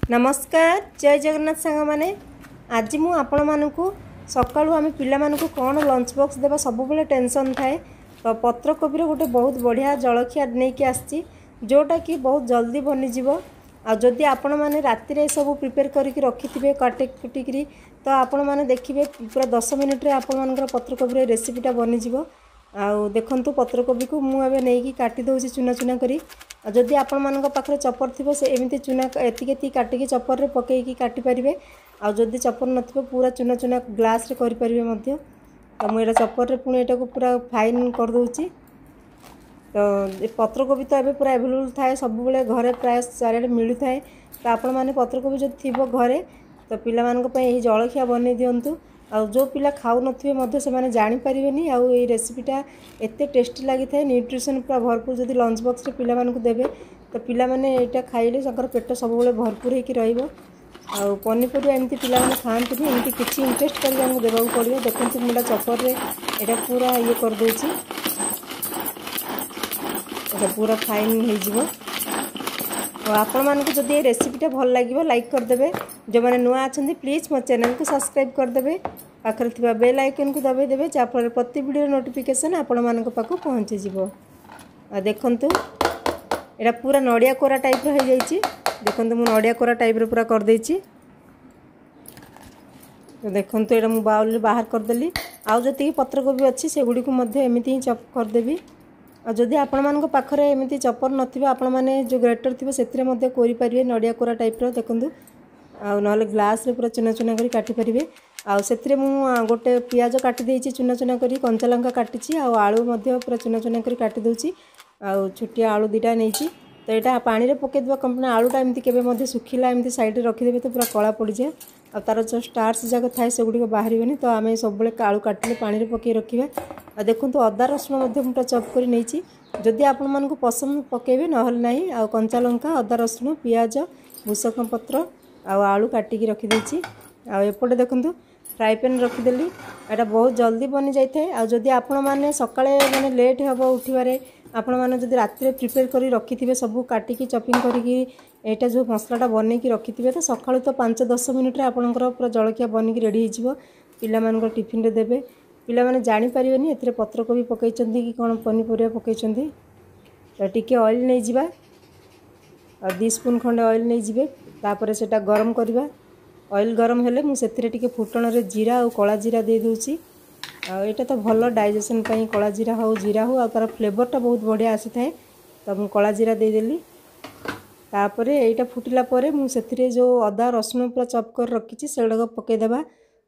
नमस्कार जय जगन्नाथ सांग मैंने आज मु आपण मानक सकाळु आम पिला कौन लंच बॉक्स देवा सब बेले टेंशन थाए। तो पत्र कोबी गोटे बहुत बढ़िया जलखिया नहीं आसी जोटा कि बहुत जल्दी बनीज। आदि आपण मैंने राति सब प्रिपेयर करके रखि काटे कुटिकी तो आपण मैंने देखिए पूरा 10 मिनिट्रे आपर पत्र कोबी रेसिपीटा बनीज। आउ देखु पत्रकोबी को मुझे नहीं काटी दूसरी चुना चुना करी। जदि आपण मान पाखे चपर थी से एमती चुना एति काटिकी चपर रे पकईकी काटी पारे। आदि चपर न पूरा चुना चुना ग्लास रे करें। तो मुझे चपर रे पुणी यहाँ को पूरा फाइन करदे। तो पत्रकोबी तो ये पूरा एभेलेबल थाए सब बेले घरे प्राय चारिड़े मिलू थाए। तो आपण मैंने पत्रकोबी जो थी घरे तो पिला जलखिया बन दिंतु। आउ जो पिला खाऊ नथिबे से माने जानि परिबेनी। आउ ए रेसिपीटा एते टेस्टी लगी थाए न्यूट्रिशन पूरा भरपूर। जदि लंच बॉक्स रे पिला मानकु देबे तो पिला माने एटा खाइले सकर पेट सब बेले भरपूर हेकी रहइबो। आउ पनीपरिया एमती पिला माने खाआंतुनी एमती किछि इंटरेस्ट करके हमकु देबाकु पड़िबो। देखंतु मुडा चपर रे एटा पूरा ये कर दोछि एटा पूरा फाइन हे जिवो। आपण मानकु जदि ए रेसिपीटा भल लागिबो लाइक कर देबे। जो माने नुआ अछंती प्लीज मो चैनल को सब्सक्राइब कर देबे। पाखरे थिबा बेल आइकन को दबाई देबे जा फल प्रति वीडियो नोटिफिकेशन आपण मानक पाखु पहुंची जिवो। आ देखंतु एटा पूरा नडिया कोरा टाइप रो हे जाईची। देखंतु मु नडिया कोरा टाइप रो पूरा कर देईची। तो देखंतु एटा मु बाउल रे बाहर कर देली। आउ जति पत्रकोबी अछि से गुडी को मध्ये एमिति ही चॉप कर देबी। आ जदि आपण मानक पाखरे एमिति चॉपर नथिबा आपण माने जो ग्रेटर थिबो सेतिरे मध्ये कोरी परिबे नडिया कोरा टाइप रो। देखंतु आ नले ग्लास रे पूरा चुना चुना करी काटी परिबे। आ सेतिरे मु गोटे पियाज काटी देइची चुना चुना करी कंचा लंका काटिची। आ आलू मध्ये पूरा चुना चुना करी काटी दोची। आ छोटिया आलू दीटा नेइची। तो एटा पानी रे पके देबा कंपना आलूटा एमती केबे मध्ये सुखिला एमती साइड रे रखि देबे तो पूरा कळा पड़ी जाय। आ तार जो स्टार्च जाक थाए से गुडी को बाहरिबेनी। तो आमे सब बेले आलू काटिले पानी रे पके रखिबा। आ देखंतु अदा रसुण मध्ये मुटा चॉप करी नेइची। जदि आपण मानकु पसंद पकेबे नहल नाही। आ कंचा लंका अदा रसुण पियाज भूसंग पत्र आ आलू काटिकी रखी देछि। आ एपटे देखंतु फ्राई पैन रखिदेली। एटा बहुत जल्दी बनी जाई थाए। आ जदि आपण माने सकाळे माने लेट हबो उठिबारे आपण माने जदि राति रे प्रिपेयर करी रखिथिबे सब काटिकी चॉपिंग करिकी एटा जो मसलाटा बनेकी रखिथिबे तो सकाळु तो 5-10 मिनिट रे आपनकर पूरा जलखिया बनेकी रेडी हे जिवो। पिला मानकर टिफिन रे देबे। पिला माने जानि परिबेनी एथिरे पत्रकोबी पकैचंदी कि कोन पनीपरिया पकैचंदी। तो टिके ऑयल नै जिबा और 2 स्पून खंडे ऑयल नै जिबे। तापर सेटा गरम करवा। ऑयल गरम हेले मु सेथिरे टिके फुटण रे जीरा और कला जीरा दे दोची। आ एटा तो भलो डाइजेशन पई कला जीरा हो जीरा हो आ तार फ्लेवरटा बहुत बढ़िया आसी थाए। तो मु कला जीरा दे देली। तापर एटा फुटिला परे मु सेथिरे जो अदा रसुण पूरा चॉप कर रखिची सेडा को पके देबा।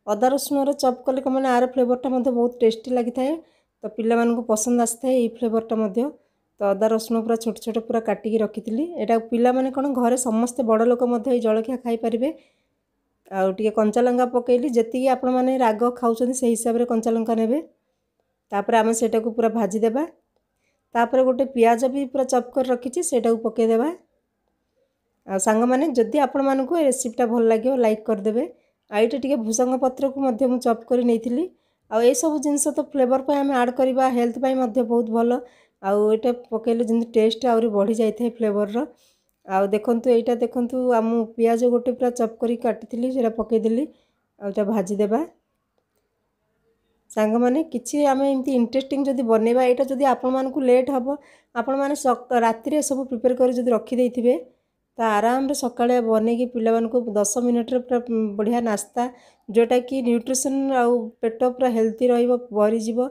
अदा रसुण रे चॉप करले क माने आर फ्लेवरटा मध्ये बहुत टेस्टी लागि थाए। तो पिला मान को पसंद आसी थाए ए फ्लेवरटा मध्ये। तो अदा रसुण पूरा छोट छोट पूरा काटिकी रखिथिली। एटा पिला माने कोन घरे समस्त बड़ लोक मध्ये जलखिया खाई परिबे। आउ टिके कंचा लंका पकेली जेति आपण माने राग खाउछन से हिसाब रे कंचा लंका नेबे। तापर आमे सेटा को पूरा भाजी देबा। तापर गोटे पियाज भी पूरा चॉप कर रखिची सेटा को पके देबा। आ संग माने जदि आपण मानकु ए रेसिपीटा भल लागियो लाइक कर देबे। आ एटा टिके भूसंग पत्र को मध्ये मु चॉप करी नेइथिली। आ ए सब जिंस तो फ्लेवर पे आमे ऐड करबा हेल्थ पई मध्ये बहुत भलो। आउ एटा पकेले जिन टेस्ट आउरी बढ़ी जाई थाए फ्लेवर रो। आउ देखंतु एटा देखंतु आम पियाज गोटे पूरा चॉप करी काटिथिली सेटा पके देली। आ एटा भाजी देबा। सांग माने किछि आमे एमती इंटरेस्टिंग जदि बनेबा एटा जदि आपण मानकु लेट हबो आपण माने राति रे सब प्रिपेयर करी जदि रखि देइथिबे तो आराम रे सकाळे बने की पिला मानकु 10 मिनिट रे पूरा बढ़िया नाश्ता जोटा कि न्यूट्रिशन आउ पेट पूरा हेल्थी रहइबो भरी जिवो।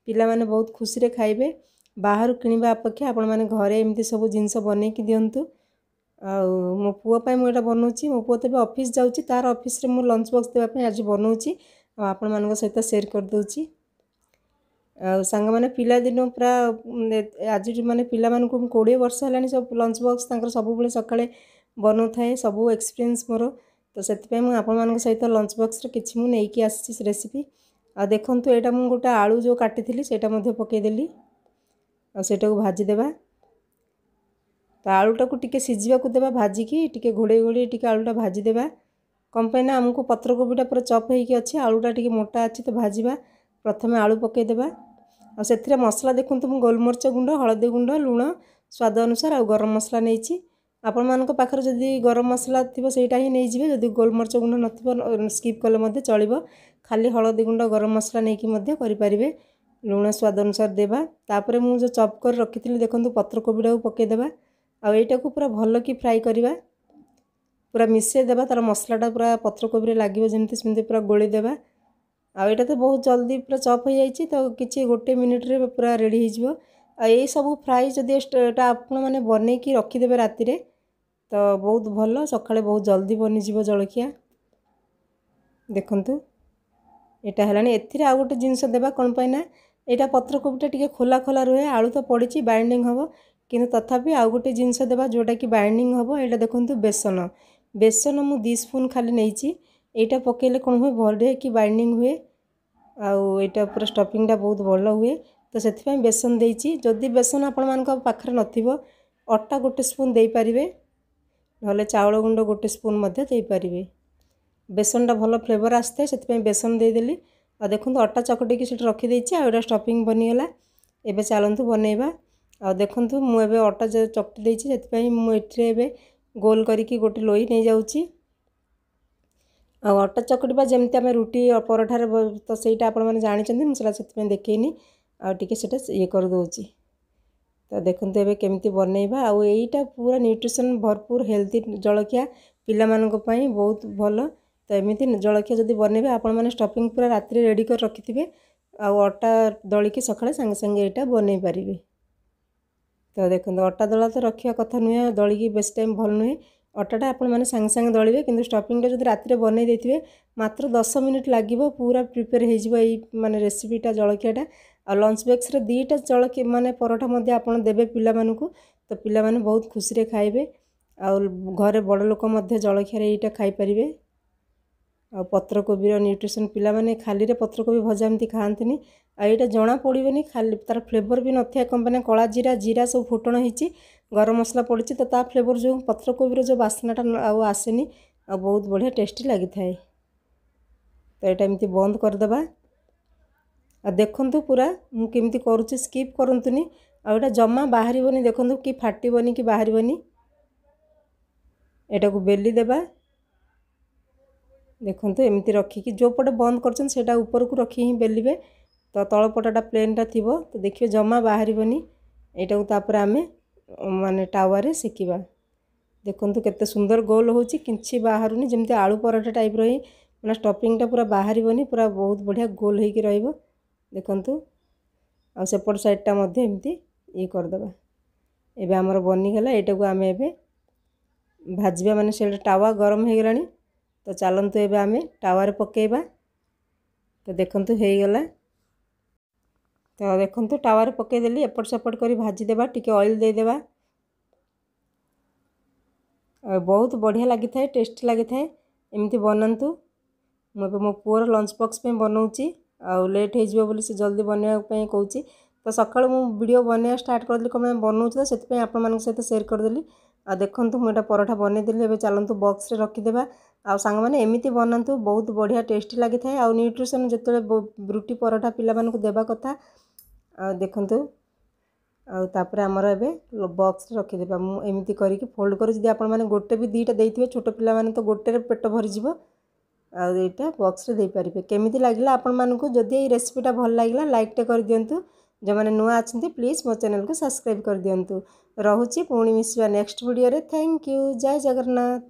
पिला माने बहुत खुशी रे खाइबे। बाहर किनिबा अपेक्षा आपण माने घरे एमती सब जिंस बने की दियंतु। आउ मो पुओ पई मु एटा बनौची। मो पुओ तबे ऑफिस जाउची तार ऑफिस रे मु लंच बॉक्स देबा पई आज बनौची। आपण मानक सहित शेयर कर दोची। आ संग माने पिला दिन पूरा आज माने पिला मानकु 20 वर्ष हलानी सब लंच बॉक्स तांकर सब बेले सकाळे बनो थाए सब एक्सपीरियंस मोर। तो सेति पई मु आपण मानक सहित लंच बॉक्स रे किछि मु नै की आसी रेसिपी। आ देखंतु एटा मु गोटा आलू जो काटिथिली सेटा मध्ये पके देली। आ सेटा को भाजी देबा। तो आलूटा को टिके सिझिबा को देबा भाजी की टिके घोड़े घोड़े टिके आलूटा भाजी देबा। कम पे ना हमको पत्रकोबीटा पूरा चॉप होइकी अछि आलूटा टिके मोटा अछि तो भाजीबा। प्रथमे आलू पके देबा। आ सेथिरे मसला देखंतु मु गोलमरच गुंड हळदी गुंड लूण स्वाद अनुसार आ गरम मसला नेइची। आपण मानक पाखर जदि गरम मसला थिबो सेटा ही नहीं जिवे जदि गोलमरच गुंड नथिबो स्किप कले मध्ये चलिबो खाली हळदी गुंड गरम मसला नै कि मध्ये करि परिबे लूण स्वाद अनुसार देबा तापरे मु जो चॉप कर रखिथिली देखंतु पत्र कोबिडा को पके देबा आ एटा को पूरा भलो की फ्राई करिबा पूरा मिसे देबा तार मसलाटा पूरा पत्र कोबी रे लागिबो जेमति सेमति पूरा गोली देबा आ एटा तो बहुत जल्दी पूरा चॉप हो जाइछि तो किछि गोटे मिनिट रे पूरा रेडी हो जिवो आ ए सब फ्राई जदि एटा आपण माने बनै की रखि देबे राति रे तो बहुत भलो सकाळे बहुत जल्दी बनि जिवो जळखिया देखंतु एटा हलानी एथिरे आ गोटे जिंस देबा कोन पैना एटा पत्र कोबिटा टिके खोला खोला रहे आलू तो पड़िछि बाइंडिंग हबो किंतु तथापि आ गोटे जिंस देबा जोटा की बाइंडिंग हबो एटा देखंतु बेसन बेसन मु 2 स्पून खाली नैछि एटा पकेले कोन होय भरडे की बाइंडिंग हुए आउ एटा पूरा स्टफिंगटा बहुत भलो हुए तो सेति बेसन देछि जदि बेसन आपण मानक पाखरे नथिबो अट्टा गोटे स्पून देई परिबे नले चावल गुंड गोटे स्पून मध्ये देई परिबे बेसनटा भलो फ्लेवर आस्ते सेति बेसन दे देली आ देखंतु अट्टा चकटी की सेट रखि देछि आ एटा स्टफिंग बनि गेला एबे चालंतु बनेबा आ देखंतु मु एबे अट्टा चकटी देछि सेति मु एठरे एबे गोल करिकी गोटे लोई नै जाउछि आ अट्टा चकटिबा जेमति आमे रोटी परोठा रे तो सेटा आपण माने जानि चंदी मु सेटा सेति देखेनी आ टिके सेटा ये कर दोछि तो देखंतु एबे केमति बनेबा आ एटा पूरा न्यूट्रिशन भरपूर हेल्दी जळखिया पिला मानक पई बहुत भलो तो एमिति जळखिया जदि बनेबे आपण माने स्टफिंग पूरा रात्रि रेडी कर रखिथिबे आ अट्टा दळी की सकाळे संगे संगे एटा बनै परिबे तो देखंतु अट्टा दळा तो रखिया कथा नुय दळी की बेस टाइम भल नुय अट्टाटा आपण माने संगे संगे दळिबे किंतु स्टफिंगटा जदि रात्रि बनै देथिबे मात्र 10 मिनिट लागिबो पूरा प्रिपेयर हे जिवो एई माने रेसिपीटा जळखियाटा आ लंच बॉक्स रे दीटा जळखि माने परोठा मध्ये आपण देबे पिला मानकु तो पिला माने बहुत खुशी रे खाइबे आ घरे बड़ लोक मध्ये जळखिया रे एटा खाइ परिबे आ पत्र कोबी रो न्यूट्रिशन पिला माने खाली रे पत्र कोबी भजा एमती खाआंतनी आ एटा जणा पड़िबेनी खाली तार फ्लेवर भी नथिया कंपनी कला जीरा जीरा सब फुटण हिची गरम मसला पड़िछि तो ता फ्लेवर जो पत्र कोबी रो जो बास्नाटा आ आसेनी आ बहुत बढ़िया टेस्टी लागि थाए तो एटा एमती बंद कर देबा आ देखंतु पूरा मु केमती करूछि स्किप करंतुनी आ एटा जम्मा बाहरिबोनी देखंतु कि फाटिबोनी कि बाहरिबोनी एटा को बेली देबा देखंतु एमती रखी कि जो पटे बंद करछन सेटा ऊपर को रखी ही बेलिबे तो तळ पटाटा प्लेनटा थिबो तो देखियो जम्मा बाहरिबोनी एटा को तापर आमे माने टावा रे सेकिबा देखंतु केते सुंदर गोल होछि किछि बाहरुनी जेमती आलू पराठा टाइप रही माने स्टफिंगटा पूरा बाहरिबोनी पूरा बहुत बढ़िया गोल हेकी रहइबो देखंतु आ सेपट साइडटा मध्ये एमती ई कर देबा एबे हमर बनि गेला एटा को आमे एबे भाजिबा माने से टावा गरम हे गेलानी तो चलतु एबे आमे टावा रे पकेबा तो देखंतु हे गेला तो देखंतु टावा रे पके देली एपट सेपट करी भाजी देबा टिके ऑयल दे देबा बहुत बढ़िया लागि थाए टेस्टी लागि थाए एमती बनंतु मो पुअर लंच बॉक्स पे बनाउची आ लेट हे जिवो बोली से जल्दी बनवा पे कहूची तो सकाळ मु वीडियो बनवा स्टार्ट कर देली कोन बनाउची तो सेति पे आपण मानक सहित शेयर कर देली आ देखंतु मु एटा परोठा बने देली एबे चलंतु बॉक्स रे रखि देबा आ संग माने एमिति बनंतु बहुत बढ़िया टेस्टी लागि थाए आ न्यूट्रिशन जतले रोटी परोठा पिला मानक देबा कथा आ देखंतु आ तापर हमर एबे बॉक्स रे रखि देबा मु एमिति करी कि फोल्ड कर जदी आपण माने गोटे भी दीटा देइथिबे छोटो पिला माने तो गोटे रे पेट भरि जिवो आ एटा बॉक्स रे देइ परिबे केमिति लागिला आपण मानक जदी ए रेसिपीटा भल लागिला लाइक टे कर दियंतु जे माने नुआ अछंती प्लीज मो चैनल को सब्सक्राइब कर दियंतु रहुची पुणी मिसवा नेक्स्ट वीडियो रे थैंक यू जय जगन्नाथ।